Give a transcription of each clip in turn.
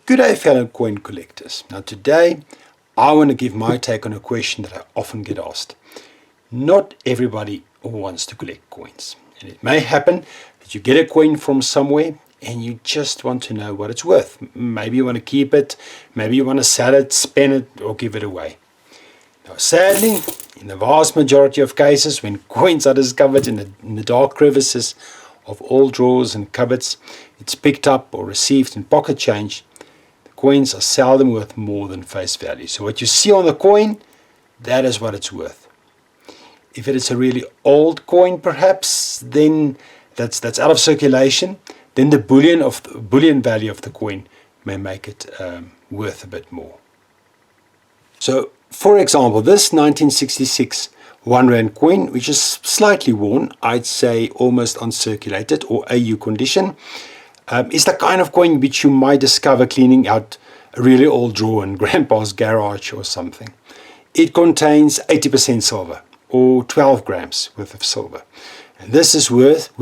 Good day, fellow coin collectors. Now today I want to give my take on a question that I often get asked. Not everybody wants to collect coins, and it may happen that you get a coin from somewhere and you just want to know what it's worth. Maybe you want to keep it, maybe you want to sell it, spend it, or give it away. Now sadly, in the vast majority of cases, when coins are discovered in the dark crevices of all drawers and cupboards, it's picked up or received in pocket change. Coins are seldom worth more than face value. So what you see on the coin, that is what it's worth. If it is a really old coin, perhaps, then that's out of circulation, then the bullion value of the coin may make it worth a bit more. So, for example, this 1966 1 Rand coin, which is slightly worn, I'd say almost uncirculated or AU condition, is the kind of coin which you might discover cleaning out a really old drawer in Grandpa's garage or something. It contains 80% silver, or 12 grams worth of silver. And this is worth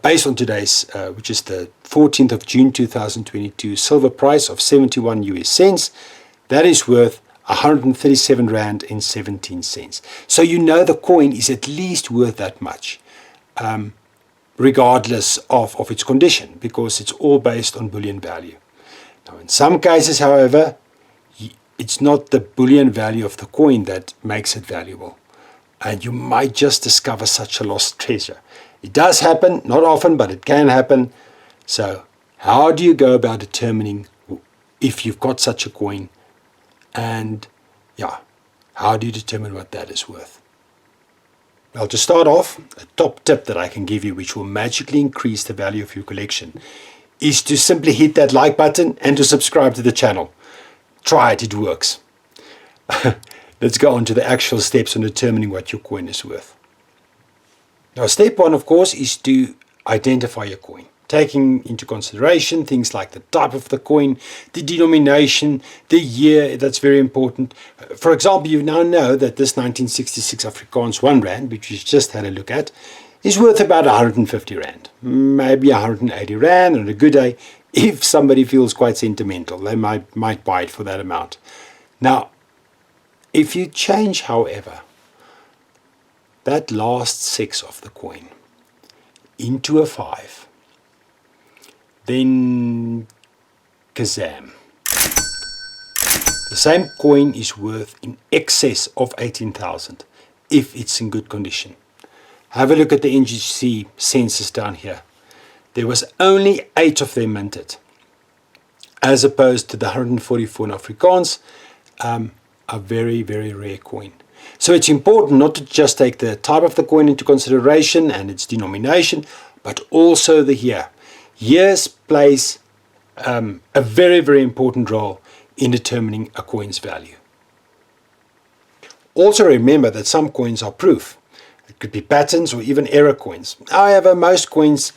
based on today's, which is the 14th of June 2022, silver price of 71 US cents, that is worth 137 Rand and 17 cents. So you know the coin is at least worth that much. Regardless of its condition, because it's all based on bullion value. Now, in some cases, however, it's not the bullion value of the coin that makes it valuable, and you might just discover such a lost treasure. It does happen, not often, but it can happen. So, how do you go about determining if you've got such a coin, and how do you determine what that is worth? Well, to start off, a top tip that I can give you, which will magically increase the value of your collection, is to simply hit that like button and to subscribe to the channel. Try it, it works. Let's go on to the actual steps on determining what your coin is worth. Now, step one, of course, is to identify your coin, taking into consideration things like the type of the coin, the denomination, the year. That's very important. For example, you now know that this 1966 Afrikaans 1 Rand, which we just had a look at, is worth about 150 Rand, maybe 180 Rand on a good day. If somebody feels quite sentimental, they might buy it for that amount. Now, if you change, however, that last 6 of the coin into a 5, then kazam. The same coin is worth in excess of 18,000 if it's in good condition. Have a look at the NGC census down here. There was only 8 of them minted, as opposed to the 144 in Afrikaans, a very, very rare coin. So it's important not to just take the type of the coin into consideration and its denomination, but also the year. Years plays a very, very important role in determining a coin's value. Also remember that some coins are proof. It could be patterns or even error coins. However, most coins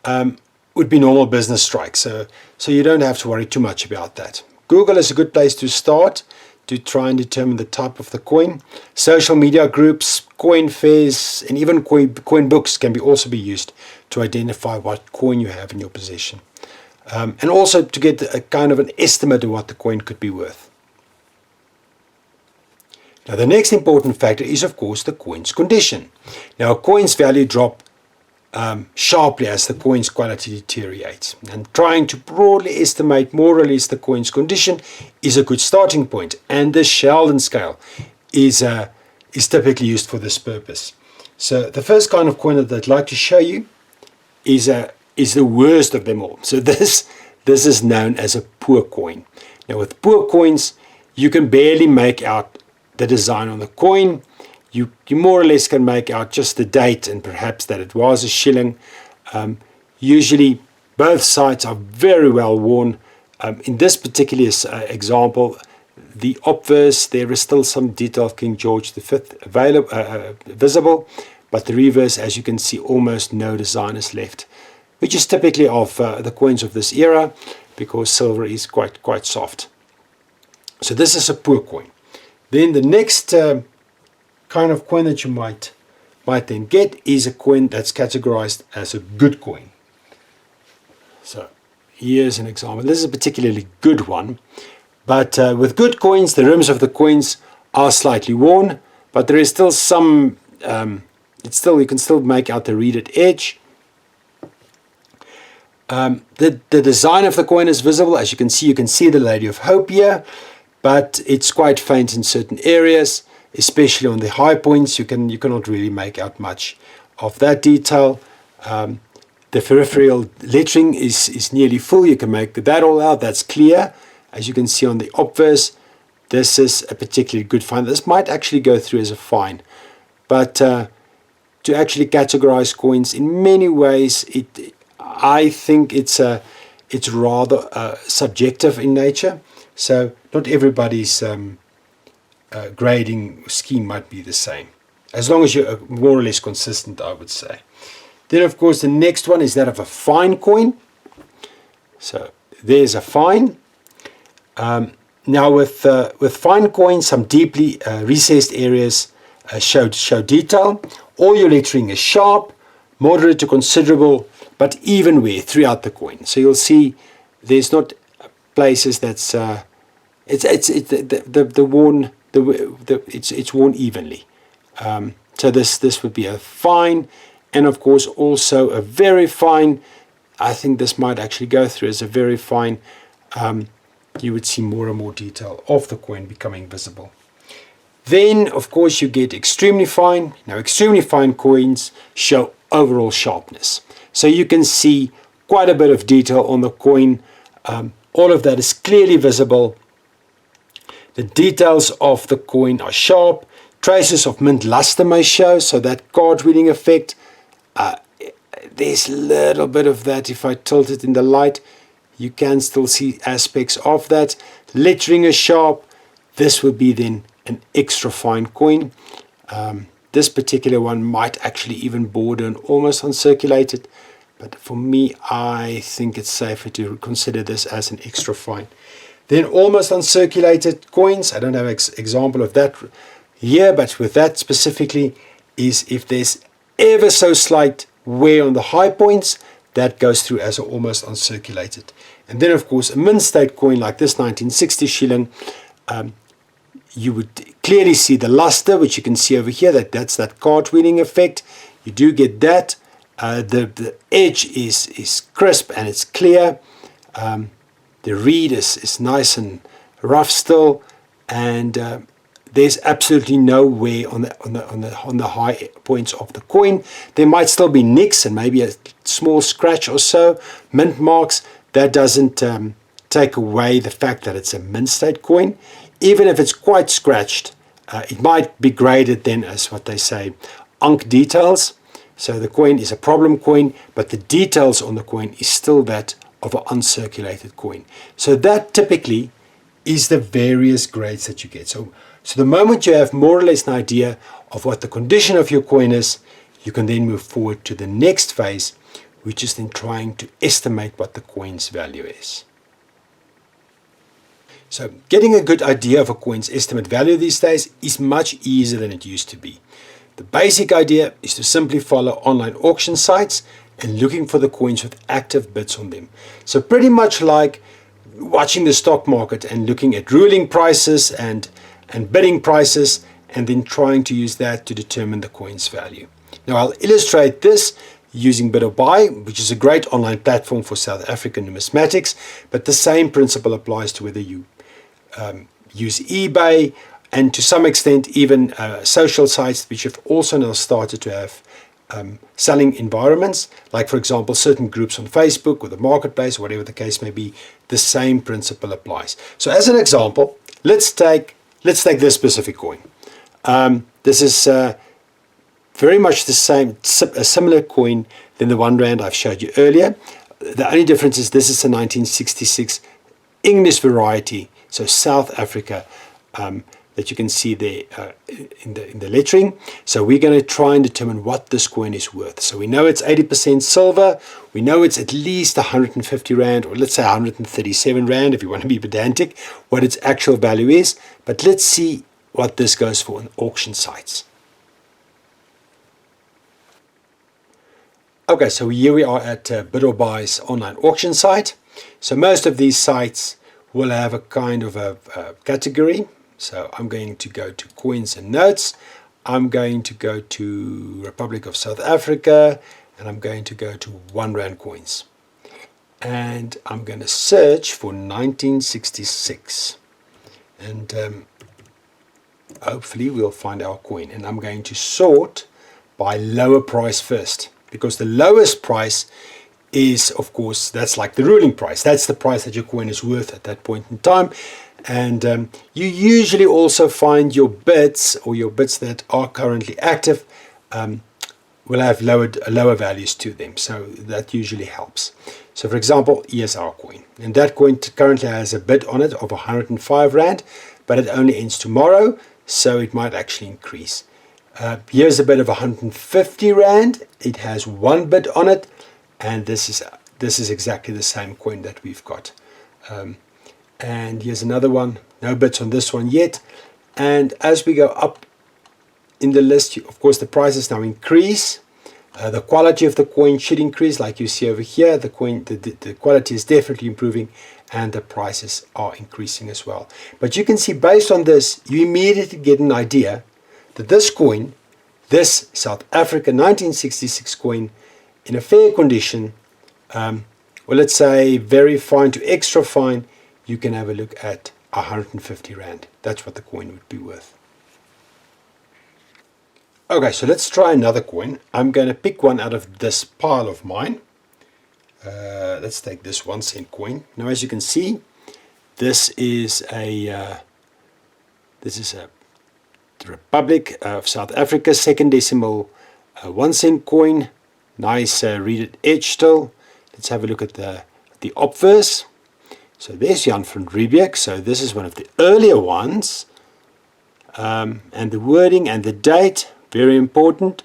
would be normal business strikes, so you don't have to worry too much about that. Google is a good place to start to try and determine the type of the coin. Social media groups, coin fairs, and even coin books can also be used to identify what coin you have in your possession. And also to get a kind of an estimate of what the coin could be worth. Now the next important factor is, of course, the coin's condition. Now a coin's value drops sharply as the coin's quality deteriorates. And trying to broadly estimate more or less the coin's condition is a good starting point. And the Sheldon scale is typically used for this purpose. So the first kind of coin that I'd like to show you is the worst of them all. So this is known as a poor coin. Now with poor coins, you can barely make out the design on the coin. You more or less can make out just the date and perhaps that it was a shilling. Usually both sides are very well worn. In this particular example, the obverse, there is still some detail of King George V visible, but the reverse, as you can see, almost no design is left, which is typically of the coins of this era because silver is quite soft. So this is a poor coin. Then the next kind of coin that you might then get is a coin that's categorized as a good coin. So here's an example. This is a particularly good one, but with good coins, the rims of the coins are slightly worn, but there is still some, you can still make out the reeded edge. The design of the coin is visible. As you can see the Lady of Hope here, but it's quite faint in certain areas, especially on the high points. You cannot really make out much of that detail. The peripheral lettering is nearly full. You can make that all out. That's clear. As you can see on the obverse, this is a particularly good find. This might actually go through as a fine, but to actually categorize coins in many ways, I think it's rather subjective in nature. So not everybody's grading scheme might be the same, as long as you're more or less consistent, I would say. Then, of course, the next one is that of a fine coin. So there's a fine. Now with fine coins, some deeply recessed areas show detail. All your lettering is sharp, moderate to considerable, but even wear throughout the coin. So you'll see there's not places that's it's worn evenly. So this would be a fine, and of course also a very fine. I think this might actually go through as a very fine. You would see more and more detail of the coin becoming visible. Then, of course, you get extremely fine. Now, extremely fine coins show overall sharpness. So you can see quite a bit of detail on the coin. All of that is clearly visible. The details of the coin are sharp. Traces of mint luster may show, so that card reading effect. There's a little bit of that. If I tilt it in the light, you can still see aspects of that. Lettering is sharp. This would be then an extra fine coin. This particular one might actually even border on almost uncirculated, but for me, I think it's safer to consider this as an extra fine. Then almost uncirculated coins, I don't have an example of that here, but with that specifically is if there's ever so slight wear on the high points, that goes through as almost uncirculated. And then, of course, a mint state coin like this 1960 shilling, you would clearly see the luster, which you can see over here. That's that card reading effect. You do get that. The edge is crisp and it's clear. The reed is nice and rough still, and there's absolutely no wear on the high points of the coin. There might still be nicks and maybe a small scratch or so, mint marks. That doesn't take away the fact that it's a mint state coin. Even if it's quite scratched, it might be graded then as what they say, unk details. So the coin is a problem coin, but the details on the coin is still that of an uncirculated coin. So that typically is the various grades that you get. So the moment you have more or less an idea of what the condition of your coin is, you can then move forward to the next phase, which is then trying to estimate what the coin's value is. So getting a good idea of a coin's estimate value these days is much easier than it used to be. The basic idea is to simply follow online auction sites and looking for the coins with active bids on them. So pretty much like watching the stock market and looking at ruling prices and bidding prices, and then trying to use that to determine the coin's value. Now I'll illustrate this using Bid or Buy, which is a great online platform for South African numismatics, but the same principle applies to whether you use eBay and to some extent even social sites which have also now started to have selling environments, like for example certain groups on Facebook or the marketplace, whatever the case may be. The same principle applies. So as an example, let's take this specific coin. This is very much the same, a similar coin than the R1 I've showed you earlier. The only difference is this is a 1966 English variety, so South Africa, that you can see there in the lettering. So we're going to try and determine what this coin is worth. So we know it's 80% silver. We know it's at least 150 Rand, or let's say 137 Rand if you want to be pedantic, what its actual value is. But let's see what this goes for on auction sites. Okay, so here we are at Bid or Buy's online auction site. So most of these sites will have a kind of a category. So I'm going to go to coins and notes. I'm going to go to Republic of South Africa, and I'm going to go to 1 Rand coins. And I'm going to search for 1966. And hopefully we'll find our coin. And I'm going to sort by lower price first, because the lowest price is, of course, that's like the ruling price. That's the price that your coin is worth at that point in time. And you usually also find your bids, or your bids that are currently active, will have lower values to them. So that usually helps. So for example, here's our coin. And that coin currently has a bid on it of 105 Rand, but it only ends tomorrow, so it might actually increase. Here's a bid of 150 Rand. It has 1 bid on it, and this is exactly the same coin that we've got. And here's another one. No bids on this one yet. And as we go up in the list, of course, the prices now increase. The quality of the coin should increase, like you see over here. The quality is definitely improving, and the prices are increasing as well. But you can see, based on this, you immediately get an idea that this coin, this South Africa 1966 coin, in a fair condition, well, let's say very fine to extra fine, you can have a look at 150 Rand. That's what the coin would be worth. Okay, so let's try another coin. I'm going to pick one out of this pile of mine. Let's take this 1 cent coin. Now, as you can see, this is a Republic of South Africa 2nd decimal 1 cent coin. Nice reeded edge still. Let's have a look at the obverse. So there's Jan van Riebeeck. So this is one of the earlier ones. And the wording and the date, very important.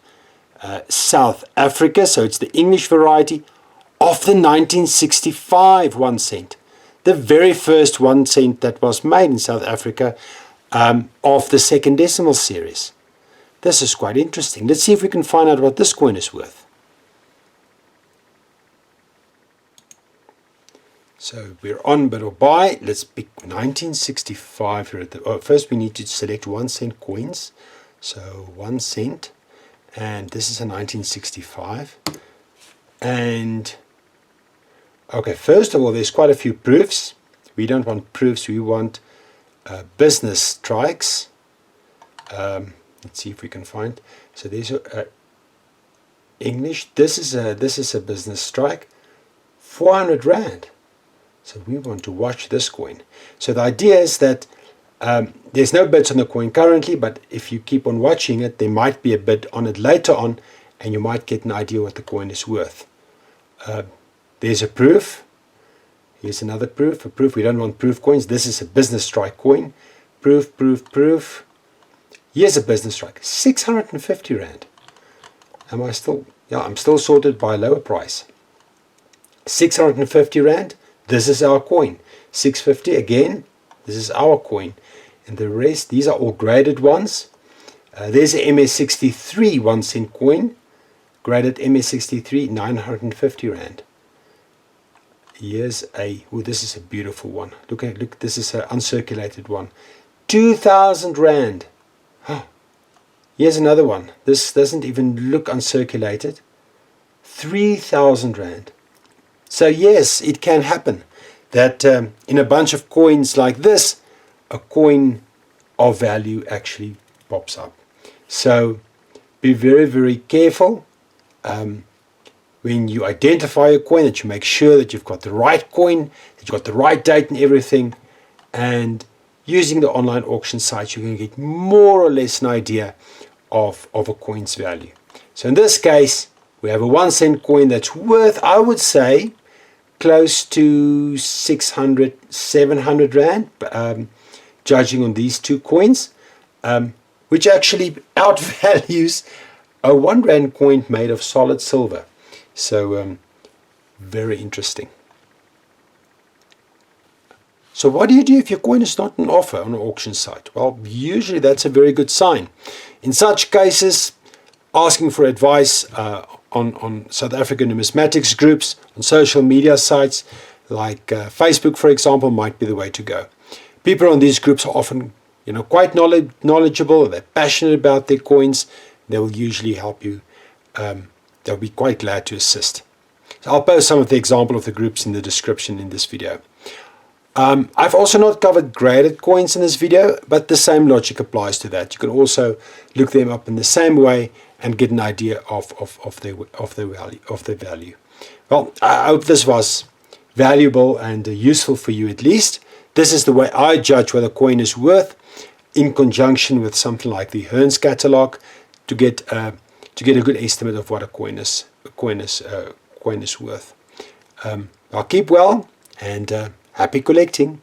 South Africa, so it's the English variety of the 1965 1 cent. The very first 1 cent that was made in South Africa of the 2nd decimal series. This is quite interesting. Let's see if we can find out what this coin is worth. So we're on bid or buy. Let's pick 1965 here. First we need to select 1 cent coins. So 1 cent. And this is a 1965. And okay, first of all, there's quite a few proofs. We don't want proofs. We want business strikes. Let's see if we can find. So there's English. This is a business strike. 400 Rand. So we want to watch this coin. So the idea is that there's no bids on the coin currently, but if you keep on watching it, there might be a bid on it later on, and you might get an idea what the coin is worth. There's a proof. Here's another proof. A proof. We don't want proof coins. This is a business strike coin. Proof, proof, proof. Here's a business strike. 650 Rand. Am I still? Yeah, I'm still sorted by lower price. 650 Rand. This is our coin. 650 again. This is our coin. And the rest, these are all graded ones. There's a MS63 1 cent coin. Graded MS63, 950 Rand. Here's this is a beautiful one. Look, this is an uncirculated one. 2,000 Rand. Here's another one. This doesn't even look uncirculated. 3,000 Rand. So yes, it can happen that in a bunch of coins like this, a coin of value actually pops up. So be very, very careful when you identify a coin, that you make sure that you've got the right coin, that you've got the right date and everything. And using the online auction sites, you can get more or less an idea of a coin's value. So in this case, we have a 1 cent coin that's worth, I would say, close to 600, 700 Rand, judging on these two coins, which actually outvalues a 1 Rand coin made of solid silver. So very interesting. So what do you do if your coin is not on offer on an auction site? Well, usually that's a very good sign. In such cases, asking for advice on South African numismatics groups, on social media sites, like Facebook, for example, might be the way to go. People on these groups are often, quite knowledgeable. They're passionate about their coins. They will usually help you. They'll be quite glad to assist. So I'll post some of the example of the groups in the description in this video. I've also not covered graded coins in this video, but the same logic applies to that. You can also look them up in the same way and get an idea of their value. Well, I hope this was valuable and useful for you at least. This is the way I judge what a coin is worth, in conjunction with something like the Hearns catalog, to get a good estimate of what a coin is worth. I'll keep well, and happy collecting.